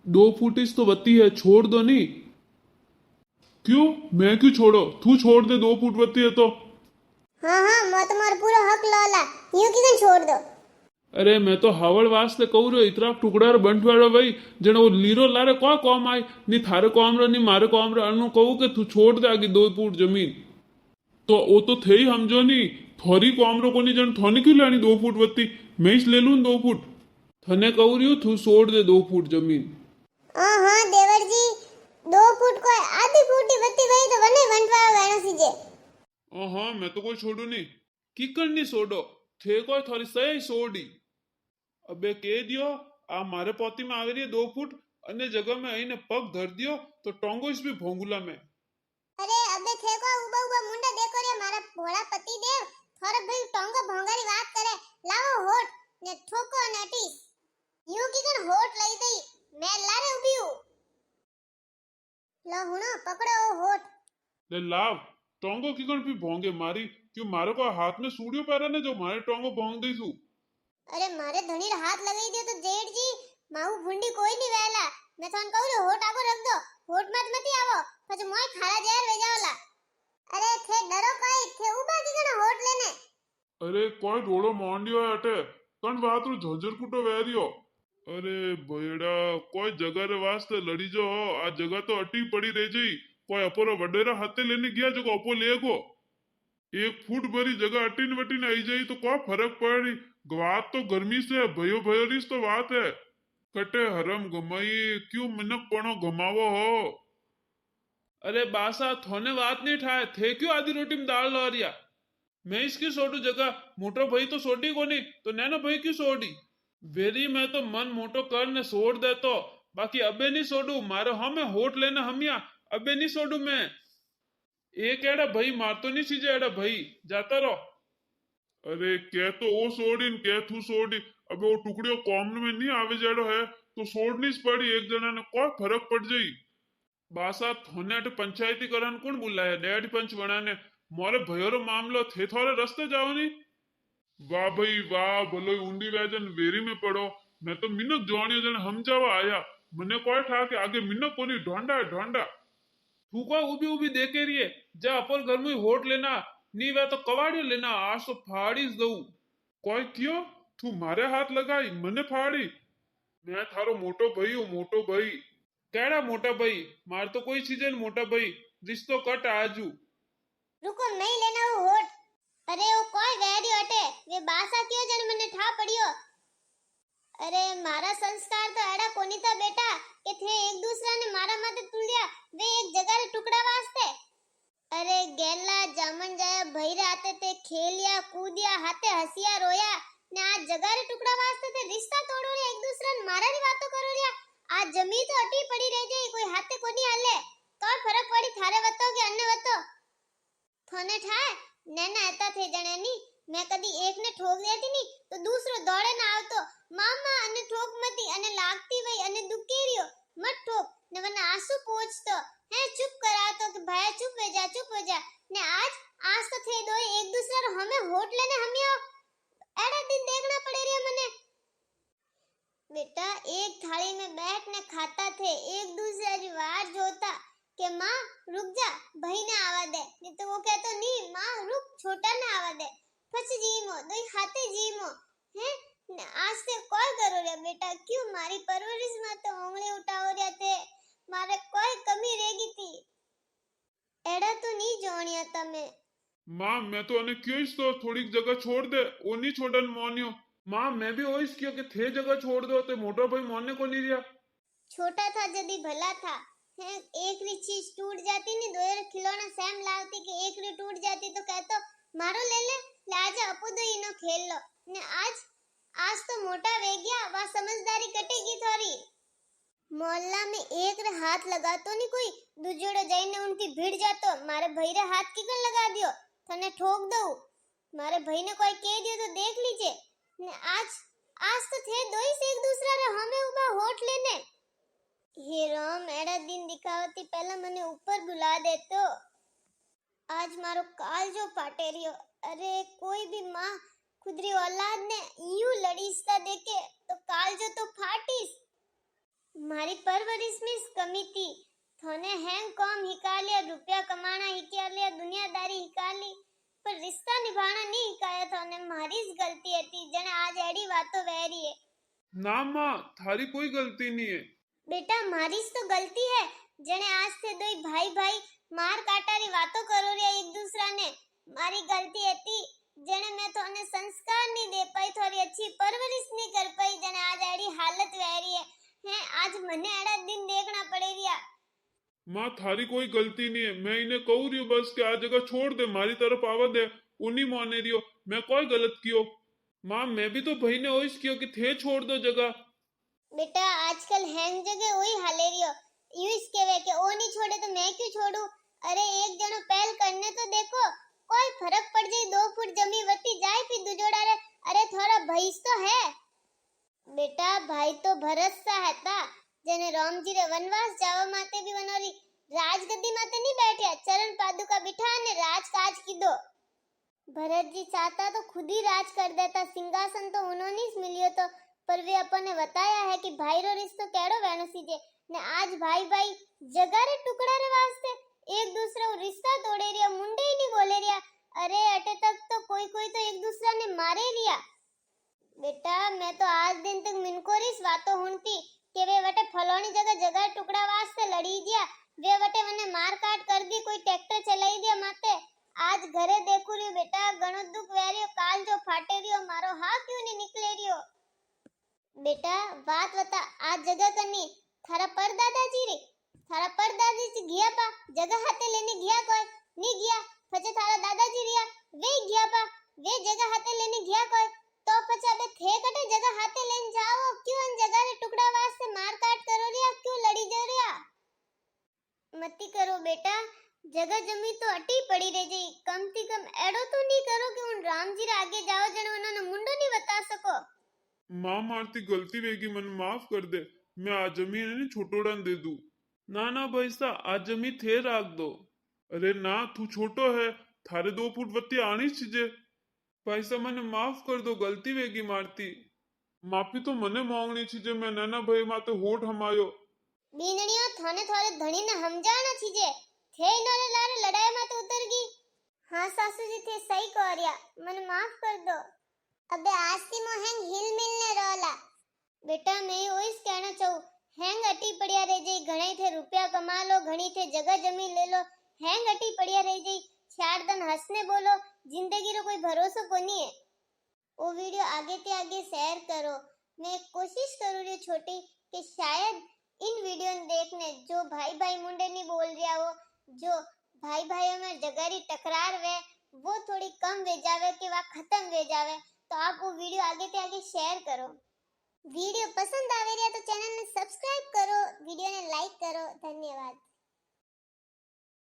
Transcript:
2 foot तो बत्ती है, छोड़ दो नहीं। क्यों? मैं क्यों छोड़ो? तू छोड़ दे, 2 फुट बत्ती है तो। हाँ हाँ मैं तुम्हारा पूरा हक लोला, यूं की छोड़ दो। अरे मैं तो हावड़ वास्ते कहू रो, इतना टुकड़ा रो बंटवाड़ो भाई। जने वो लीरो लारे को कॉम आए, नी थारे कॉम रो नी मारे कॉम रो, अनु कहू के तू छोड़ दे आगे 2 फुट जमीन। तो वो तो थे ही समझो नी। थोड़ी कॉम रो को नहीं जन थोनी क्यों लानी 2 फुट बत्ती। मैं ही ले लूं 2 फुट। थने कहू रही हूँ तू छोड़ दे 2 फुट जमीन। हाँ हाँ देवर जी, 2 फुट को आधी फूटी बत्ती भाई तो बने बंटवा गाना सीजे। हाँ मैं तो कोई छोड़ू नहीं। किकन नहीं छोड़ो। थे कोई थोड़ी सही छोड़ी। अबे कह दियो आ मारे पोती में आवे रही है 2 फुट। अन्य जगह में आईने पग धर दियो तो टोंगो इस भी भोंगुला में। अरे अबे थे को उबा उबा मुंडा देखो रे मारा भोला पति देव, थोड़ा भाई टोंगो भोंगारी बात करे। लाओ होठ ने ठोको नटी, यूं की कन होठ लई दई, मैं लारे उबी हूं। लो हुनो पकड़ो वो होठ। ले लाव। टोंगो किकन भी भोंगे मारी। क्यों मारे को हाथ में सूड़ियो पैरा ने जो मारे टोंगो भोंग दी तू। अरे मारे धनी रे हाथ लगाई दियो तो जेठ जी, माऊ भुंडी कोई नहीं वेला। मैं थोन कहू रे होठ आगो रख दो, होठ मत मती आवो પછી મોય ખારા જહેર વે જાવલા। अरे थे डरो काई, थे उबा की कन होठ लेने। अरे कोई ढोड़ो मोंडियो है अटे। कन बात रू झोझर कुटो वैरियो। अरे बेड़ा, कोई जगह रे वास्ते लड़ी जो हो, आ जगह तो अटी पड़ी रह जाई। कोई अपोरो वडेरा हाथे लेने गया जो अपो लेगो। 1 फुट भरी जगह अटीन वटीन आई जाई तो क्या फर्क पड़ी। बात तो गर्मी से है, भयो भयो रिस तो बात है। कटे हरम गमाई। क्यों मिनक पणो गमावो हो। अरे बासा थोने बात नहीं ठाए थे, क्यों आधी रोटी में दाल ला रिया। मैं इसकी सोडू जगह मोटो भाई तो सोडी को नहीं तो नैनो भाई क्यों सोडी। वेरी मैं तो मन मोटो कर ने सोड़ दे तो। बाकी अबे नहीं सोडू, मारो हमें होट लेना हमिया। अबे नहीं सोडू मैं। एक एड़ा भाई मारतो नहीं सीजे एड़ा भाई। जाता रहो। अरे क्या तो वो सोड़ी न क्या तू सोड़ी। अबे वो टुकड़ियों कॉम में नहीं आवे जेड़ो है तो सोड़नी स पड़ी एक जना ने कोई फर्क पड़ जाई। बासा थोने अटे पंचायती करन कौन बुलाया डैडी पंच बनाने। मोरे भयोरो मामलो थे थोड़े रस्ते जाओ नहीं। वाह भाई वाह, भलो ऊंडी वैजन वेरी में पड़ो। मैं तो मिनक जोड़ियो जन हम जावा आया। मने कोई ठा के आगे मिनक कोनी ढोंडा है ढोंडा। तू को उभी उभी देखे रही है। जा अपर घर में होट लेना। नी वे तो कवाड़ियो लेना, आज तो फाड़ी दऊ। कोई क्यों? तू मारे हाथ लगाई मने फाड़ी। मैं थारो मोटो भाई हूँ, मोटो भाई। केड़ा मोटा भाई? मार तो कोई चीज है मोटा भाई। रिश्तो कट आजू। रुको नहीं लेना वो होठ। अरे वो कोई वेरी अटे, वे बासा क्यों जन मने ठा पड़ियो। अरे मारा संस्कार तो एड़ा कोनी था बेटा कि थे एक दूसरा ने मारा माते तुलिया वे एक जगह रे टुकड़ा वास्ते। अरे गेला जामन जाया भैरे आते थे, खेलिया कूदिया हाथे हसिया रोया ने आज जगह रे टुकड़ा वास्ते थे रिश्ता तोड़ो रे, एक दूसरा ने मारा री बातों करो रे। आज जमीन तो अटी पड़ी रह जाई, कोई हाथे कोनी हाले तो फरक पड़ी थारे वतो के अन्य वतो। थोने ठाए नैना ऐता थे जणे नी, मैं कदी एक ने ठोक देती नी तो दूसरो दौड़े ना आवतो, मामा अने ठोक मती अने लागती वई अने दुखी रियो, मत ठोक ने वने आंसू पोंछतो है, चुप करातो कि भाई चुप हो जा ने आज तो थे दो एक दूसरा रो हमें होट लेने हमियो एड़ा दिन देखना पड़े रे मने। बेटा एक थाली में बैठ ने खाता थे, एक दूसरे की वाट जोता कि माँ रुक जा भाई ने आवा दे, नहीं तो वो कहतो नहीं माँ रुक छोटा ने आवा दे, પછી જીમો દોઈ ખાતે જીમો હે ને आज से कोई करो रे बेटा, क्यों मारी परवरिश में तो उंगली उठाओ रे थे, मारे कोई कमी रहेगी थी एड़ा तो नहीं जोनिया तमे। माँ मैं तो अने क्यों तो थोड़ी जगह छोड़ दे, वो नहीं छोड़न मोनियो। माँ मैं भी वही क्यों कि थे जगह छोड़ दो तो मोटा भाई मोने को नहीं रिया। छोटा था जदी भला था है, एक री चीज टूट जाती नहीं दो खिलौना सेम लावती कि एक री टूट जाती तो कहतो मारो ले ले आजा अपू दो इनो खेल लो ने आज तो मोटा वे गया, वा समझदारी कटेगी थोड़ी। मोहल्ला में एक रे हाथ लगातो नहीं कोई, दूजोड़ो जाइने उनकी भीड़ जातो मारे भाई रे हाथ किकन लगा दियो थने ठोक दऊ, मारे भाई ने कोई कह दियो तो देख लीजिए ने आज तो थे दो ही से एक दूसरा रे हमें उबा होठ लेने। हे राम एड़ा दिन दिखावती पहला मने ऊपर बुला दे तो आज मारो काल जो पाटे रियो। अरे कोई भी माँ खुदरी औलाद ने यूं लड़ीसता देखे तो काल जो तो फाटीस मारी परवरिश में कमी थी। थोने हैंग कॉम हिका लिया, रुपया कमाना हिका लिया, दुनियादारी हिका ली, पर रिश्ता निभाना नहीं हिकाया। थोने मारी ज गलती હતી जने आज एडी वातो वहरी है। ना माँ, थारी कोई गलती नहीं है। बेटा मारी ज तो गलती है जने आज से दोई भाई भाई मार काटारी वातो करो रे एक दूसरा ने। मारी गलती હતી जने मैं थोने संस्कार नहीं दे पाई, थोड़ी अच्छी परवरिश नहीं कर पाई, जने आज एडी हालत वहरी है आज मने एड़ा दिन देखना पड़े रिया। माँ थारी कोई गलती नहीं है, मैं इन्हें कहू रही हूँ बस कि आ जगह छोड़ दे, मारी तरफ आवा दे। उन्हीं माने रही हो, मैं कोई गलत कियो। माँ मैं भी तो भाई ने ओइस कियो कि थे छोड़ दो जगह। बेटा आजकल हैंग जगह वही हाले रियो, यूं केवे कि ओ नहीं छोड़े तो मैं क्यों छोड़ू। अरे एक जनो पहल करने तो देखो, कोई फर्क पड़ जाए 2 फुट जमी वती जाए फिर दुजोड़ा रे। अरे थोड़ा भैंस तो है। बेटा भाई तो भरत सा હતા જેને રામજી રે વનવાસ જવા માટે બી વનોરી રાજગદ્દી માતે નહીં બેઠ્યા, ચરણ પાદુકા बिठा ने राजकाज कीधो। भरत जी चाहता तो खुद ही राज कर देता, सिंहासन तो उन्होंने ही मिलियो तो, पर वे अपन ने बताया है कि भाई रो रिश्तो केड़ो वेनो सीजे ने आज भाई भाई जगा रे टुकड़ा रे वास्ते एक दूसरे को रिश्ता तोड़े रिया, मुंडे ही नहीं बोले रिया। अरे अटे तक तो कोई कोई तो एक दूसरा ने मारे रिया। बेटा मैं तो आज दिन तक मिनको रिस बातों हुनती कि वे वटे फलोनी जगह जगह टुकड़ा वास्ते लड़ी दिया, वे वटे मने मार काट कर दी, कोई ट्रैक्टर चलाई दिया माते। आज घरे देखू रही बेटा घणो दुख वेरियो, काल जो फाटे रियो मारो हा क्यों नहीं निकले रियो। बेटा बात बता आज जगह करनी थारा परदादाजी रे, थारा परदादी से गया पा जगह हाथे लेने गया कोई नहीं गया, पछे थारा दादाजी रिया वे गया पा वे जगह हाथे लेने गया कोई, तो पछे अबे थे कटे जगह हाथे लेने जाओ क्यों अन जगह रे टुकड़ा वास्ते मार काट करो रिया, क्यों लड़ी जा रिया। मती करो बेटा, जगह जमी तो अटी पड़ी रह जाई, कम ती कम एडो तो नहीं करो कि उन राम जी रे आगे जाओ जण उन्होंने मुंडो नहीं बता सको। माँ मारती गलती वेगी, मन माफ कर दे, मैं आ जमीन ने छोटोड़ा दे दू। ना ना भैसा आज जमीन थे राख दो। अरे ना तू छोटो है, थारे 2 फुट वत्ती आनी चीजे। पैसा मने माफ कर दो, गलती वेगी मारती। माफी तो मने मांगनी चीजे, मैं नाना भाई माते होठ हमायो। बीनणियो थाने थारे धणी ने समझाना चीजे थे इन्होंने लारे लड़ाई में तो उतर गई। हाँ सासू जी थे सही कह रिया, मने माफ कर दो। अबे आस्ती मो हैंग हिल मिल ने रोला। बेटा मैं ओइस कहना चाहूं हैंग अटी पड़िया रह जाई, घणे थे रुपया कमा लो, घणी थे जगह जमीन ले लो, हैंग अटी पड़िया रह जाई, 4 दिन हंसने बोलो, जिंदगी रो कोई भरोसा कोनी है। वो वीडियो आगे ते आगे शेयर करो। मैं कोशिश करूँ रही छोटी कि शायद इन वीडियो देखने जो भाई भाई मुंडे नहीं बोल रहा हो, जो भाई भाइयों में जगरी टकरार वे वो थोड़ी कम वे जावे कि वह खत्म वे जावे। तो आप वो वीडियो आगे ते आगे शेयर करो। वीडियो पसंद आवे रिया तो चैनल